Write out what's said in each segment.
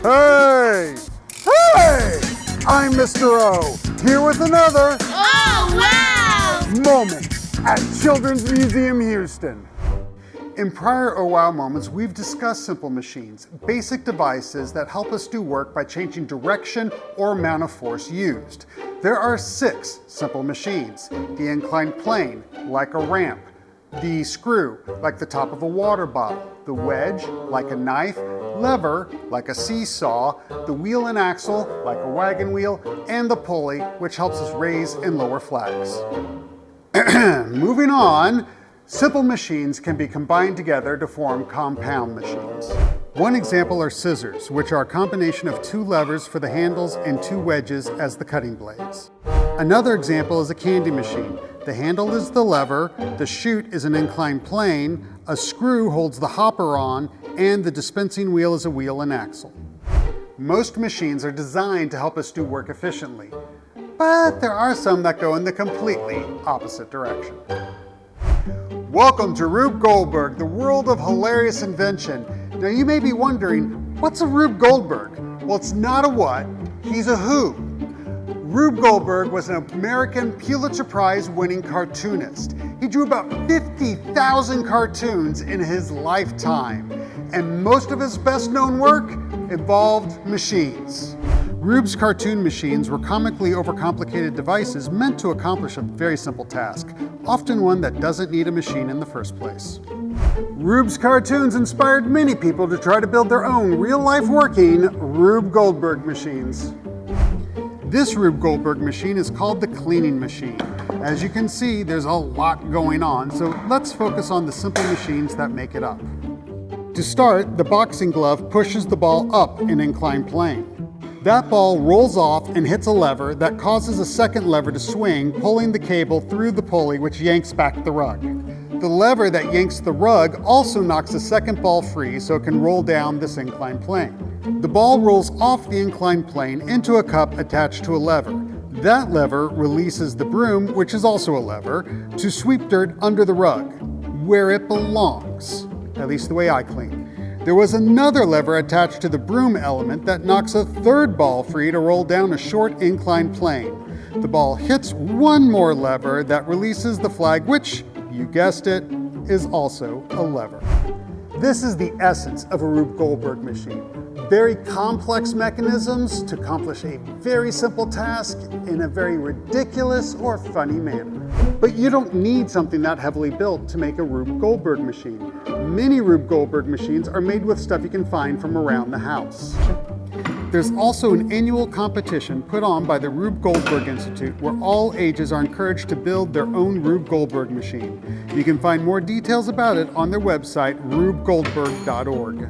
Hey! Hey! I'm Mr. O, here with another moment at Children's Museum Houston. In prior Oh Wow moments, we've discussed simple machines, basic devices that help us do work by changing direction or amount of force used. There are 6 simple machines: the inclined plane, like a ramp; the screw, like the top of a water bottle; the wedge, like a knife; lever, like a seesaw; the wheel and axle, like a wagon wheel; and the pulley, which helps us raise and lower flags. Moving on, simple machines can be combined together to form compound machines. One example are scissors, which are a combination of 2 levers for the handles and 2 wedges as the cutting blades. Another example is a candy machine. The handle is the lever, the chute is an inclined plane, a screw holds the hopper on, and the dispensing wheel is a wheel and axle. Most machines are designed to help us do work efficiently, but there are some that go in the completely opposite direction. Welcome to Rube Goldberg, the World of Hilarious Invention. Now you may be wondering, what's a Rube Goldberg? Well, it's not a what, he's a who. Rube Goldberg was an American Pulitzer Prize winning cartoonist. He drew about 50,000 cartoons in his lifetime, and most of his best known work involved machines. Rube's cartoon machines were comically overcomplicated devices meant to accomplish a very simple task, often one that doesn't need a machine in the first place. Rube's cartoons inspired many people to try to build their own real-life working Rube Goldberg machines. This Rube Goldberg machine is called the cleaning machine. As you can see, there's a lot going on, so let's focus on the simple machines that make it up. To start, the boxing glove pushes the ball up an inclined plane. That ball rolls off and hits a lever that causes a second lever to swing, pulling the cable through the pulley, which yanks back the rug. The lever that yanks the rug also knocks the second ball free so it can roll down this inclined plane. The ball rolls off the inclined plane into a cup attached to a lever. That lever releases the broom, which is also a lever, to sweep dirt under the rug, where it belongs, at least the way I clean. There was another lever attached to the broom element that knocks a third ball free to roll down a short inclined plane. The ball hits one more lever that releases the flag, which, you guessed it, is also a lever. This is the essence of a Rube Goldberg machine. Very complex mechanisms to accomplish a very simple task in a very ridiculous or funny manner. But you don't need something that heavily built to make a Rube Goldberg machine. Many Rube Goldberg machines are made with stuff you can find from around the house. There's also an annual competition put on by the Rube Goldberg Institute where all ages are encouraged to build their own Rube Goldberg machine. You can find more details about it on their website, rubegoldberg.org.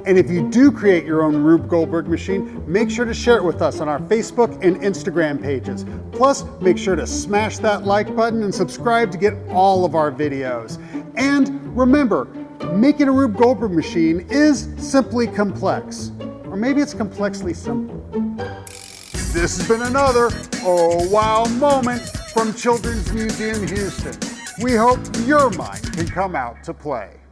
And if you do create your own Rube Goldberg machine, make sure to share it with us on our Facebook and Instagram pages. Plus, make sure to smash that like button and subscribe to get all of our videos. And remember, making a Rube Goldberg machine is simply complex. Or maybe it's complexly simple. This has been another Oh Wow moment from Children's Museum Houston. We hope your mind can come out to play.